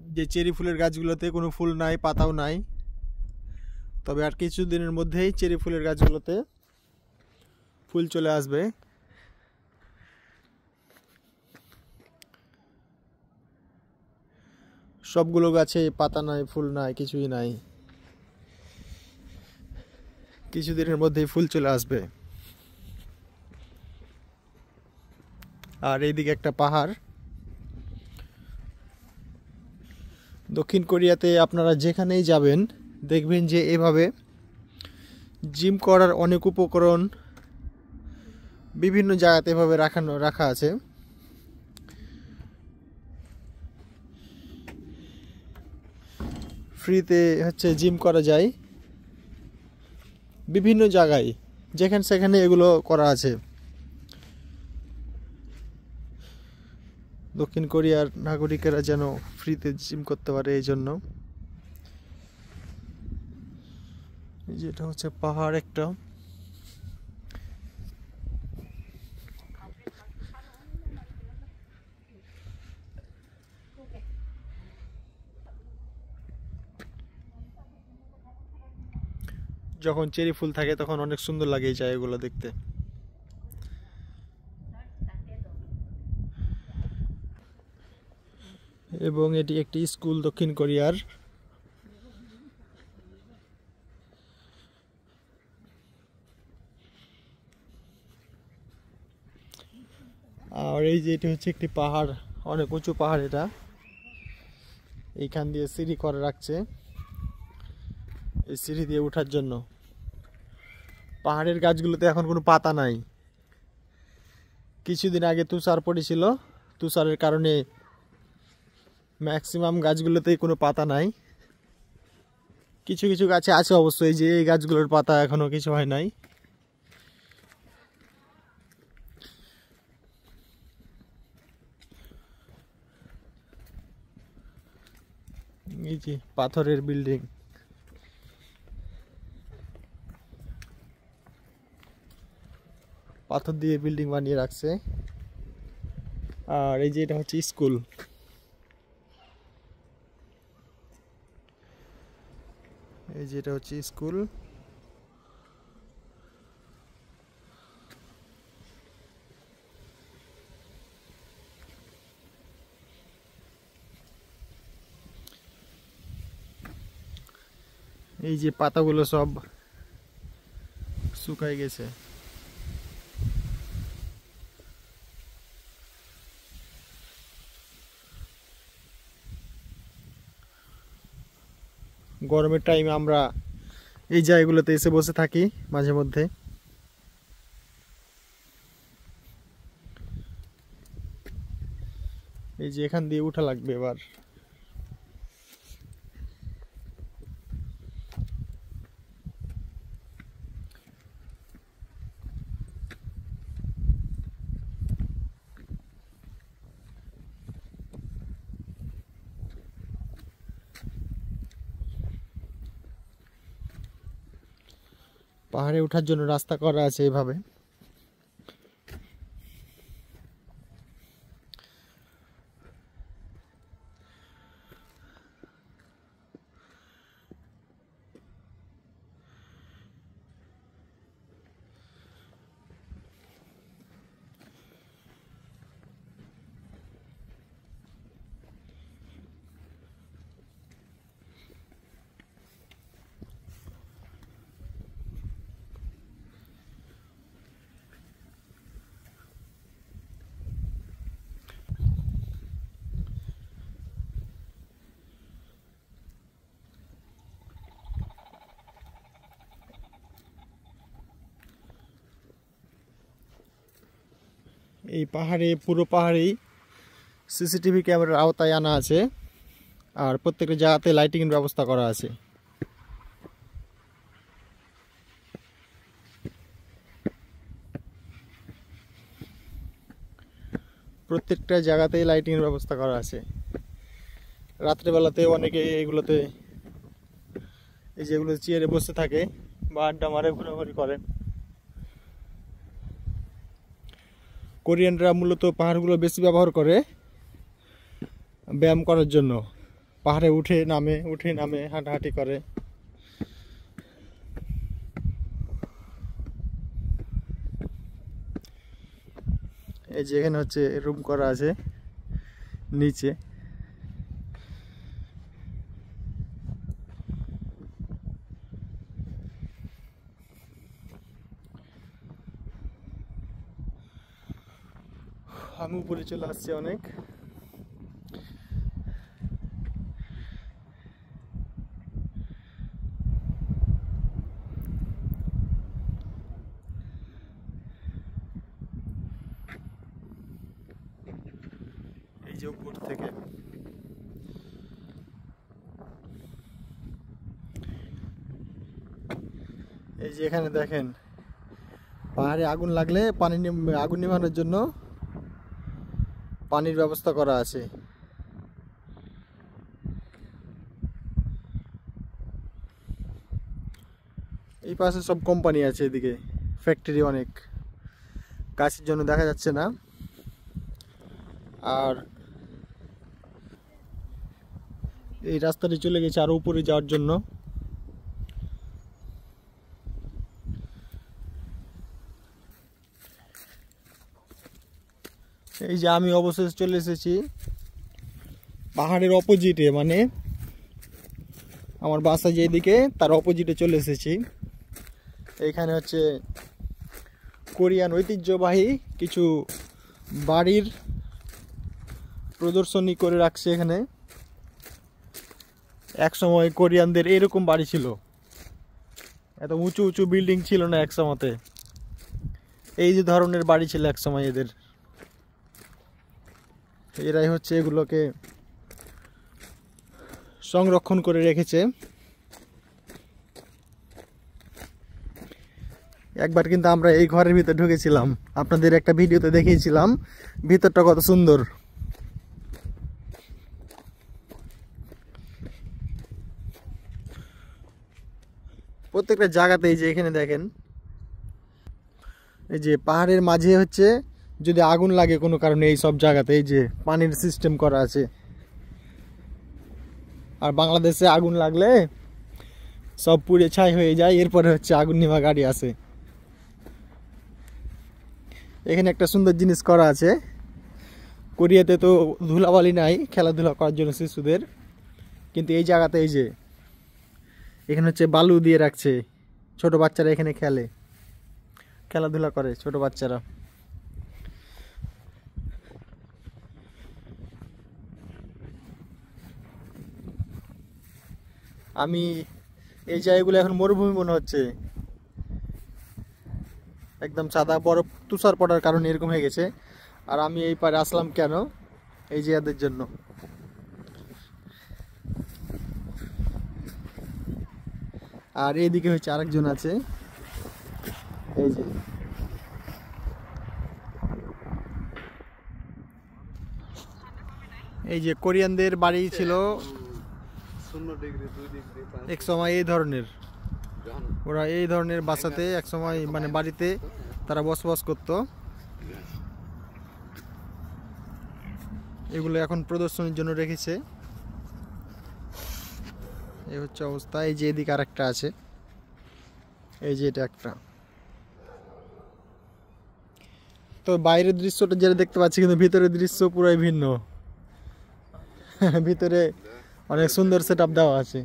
যে চেরি ফুলের গাছগুলোতে কোনো ফুল নাই, পাতাও নাই, তবে আর কিছুদিনের মধ্যেই চেরি ফুলের গাছগুলোতে ফুল চলে আসবে। সবগুলো গাছে পাতা নাই, ফুল নাই, কিছুই নাই, কিছুদিনের মধ্যেই ফুল চলে আসবে। আর এইদিকে একটা পাহাড়। দক্ষিণ কোরিয়াতে আপনারা যেখানেই যাবেন দেখবেন যে এভাবে জিম করার অনেক উপকরণ বিভিন্ন জায়গাতে এভাবে রাখা আছে। ফ্রিতে হচ্ছে জিম করা যায় বিভিন্ন জায়গায়, যেখানে সেখানে এগুলো করা আছে। দক্ষিণ কোরিয়ার নাগরিকেরা যেন ফ্রিতে জিম করতে পারে, এই জন্য। যেটা হচ্ছে পাহাড় একটা। যখন চেরি ফুল থাকে তখন অনেক সুন্দর লাগে এই জায়গাগুলো দেখতে। এবং এটি একটি স্কুল দক্ষিণ কোরিয়ার। আর এই যে এটি হচ্ছে একটি পাহাড়, অনেক উঁচু পাহাড় এটা। এইখান দিয়ে সিঁড়ি করে রাখছে, এই সিঁড়ি দিয়ে ওঠার জন্য। পাহাড়ের গাছগুলোতে এখন কোনো পাতা নাই। কিছুদিন আগে তুষার পড়েছিল, তুষারের কারণে ম্যাক্সিমাম গাছগুলোতেই কোনো পাতা নাই। কিছু কিছু গাছে আছে অবশ্যই, যে এই গাছগুলোর পাতা এখনো কিছু হয় নাই। এই যে পাথরের বিল্ডিং, পাথর দিয়ে বিল্ডিং বানিয়ে রাখছে। আর এই যে এটা হচ্ছে স্কুল। এই যে এটা হচ্ছে স্কুল। এই যে পাতাগুলো সব শুকায় গেছে। গরমের টাইমে আমরা এই জায়গাগুলোতে এসে বসে থাকি মাঝে মধ্যে। এই যে এখান দিয়ে উঠা লাগবে এবার। পাহাড়ে ওঠার জন্য রাস্তা করা আছে এভাবে। এই পাহাড়ে, পুরো পাহাড়েই সিসিটিভি ক্যামেরার আওতায় আনা আছে। আর প্রত্যেকটা জায়গাতে লাইটিংয়ের ব্যবস্থা করা আছে। প্রত্যেকটা জায়গাতেই লাইটিংয়ের ব্যবস্থা করা আছে। রাত্রেবেলাতে অনেকে এগুলোতে, এই যেগুলো চেয়ারে বসে থাকে বা আড্ডা মারে, ঘোরাঘুরি করে। কোরিয়ানরা মূলত পাহাড়গুলো বেশি ব্যবহার করে ব্যায়াম করার জন্য। পাহাড়ে উঠে নামে হাঁটাহাঁটি করে। এই যে এখানে হচ্ছে রুম করা আছে নিচে। আমি উপরে চলে আসছি অনেক। এই যে উপর থেকে এই যে এখানে দেখেন পাহাড়ে আগুন লাগলে আগুন নিভানোর জন্য পানির ব্যবস্থা করা আছে। এই পাশে সব কোম্পানি আছে, এদিকে ফ্যাক্টরি অনেক, গাছের জন্য দেখা যাচ্ছে না। আর এই রাস্তাটি চলে গেছে আরো উপরে যাওয়ার জন্য। এই যে আমি অবশেষে চলে এসেছি পাহাড়ের অপোজিটে, মানে আমার বাসা যেদিকে তার অপোজিটে চলে এসেছি। এইখানে হচ্ছে কোরিয়ান ঐতিহ্যবাহী কিছু বাড়ির প্রদর্শনী করে রাখছে এখানে। একসময় কোরিয়ানদের এরকম বাড়ি ছিল, এত উঁচু উঁচু বিল্ডিং ছিল না একসময়তে। এই যে ধরনের বাড়ি ছিল একসময় এদের। এরাই হচ্ছে এগুলোকে সংরক্ষণ করে রেখেছে। একবার কিন্তু আমরা এই ঘরের ভিতরে ঢুকেছিলাম, আপনাদের একটা ভিডিওতে দেখিয়েছিলাম ভিতরটা কত সুন্দর। প্রত্যেকটা জায়গাতে এই যে এখানে দেখেন, এই যে পাহাড়ের মাঝে হচ্ছে যদি আগুন লাগে কোনো কারণে এই সব জায়গাতে এই যে পানির সিস্টেম করা আছে। আর বাংলাদেশে আগুন লাগলে সব পুড়ে ছাই হয়ে যায়, এরপরে হচ্ছে আগুন নিভা গাড়ি আছে। এখানে একটা সুন্দর জিনিস করা আছে, কোরিয়াতে তো ধুলাবালি নাই খেলাধুলা করার জন্য শিশুদের, কিন্তু এই জায়গাতে এই যে এখানে হচ্ছে বালু দিয়ে রাখছে, ছোট বাচ্চারা এখানে খেলাধুলা করে ছোট বাচ্চারা। আমি এই জায়গাগুলো এখন মরুভূমি মনে হচ্ছে, একদম সাদা বরফ তুষার পড়ার কারণে এরকম হয়ে গেছে। আর আমি এই পারে আসলাম কেন, এই যে এদের জন্য। আর এইদিকে হচ্ছে আরেকজন আছে, এই যে এই যে কোরিয়ানদের বাড়ি ছিল এক সময় এই ধরনের, ওরা এই ধরনের বাসাতে এক সময় মানে বাড়িতে তারা বসবাস করত। এগুলো এখন প্রদর্শনীর জন্য রেখেছে। এই হচ্ছে অবস্থা। এই যে এদিকে আরেকটা আছে, এই যে এটা একটা। তো বাইরের দৃশ্যটা যেটা দেখতে পাচ্ছি, কিন্তু ভিতরের দৃশ্য পুরাই ভিন্ন। ভিতরে অনেক সুন্দর সেটআপ দেওয়া আছে।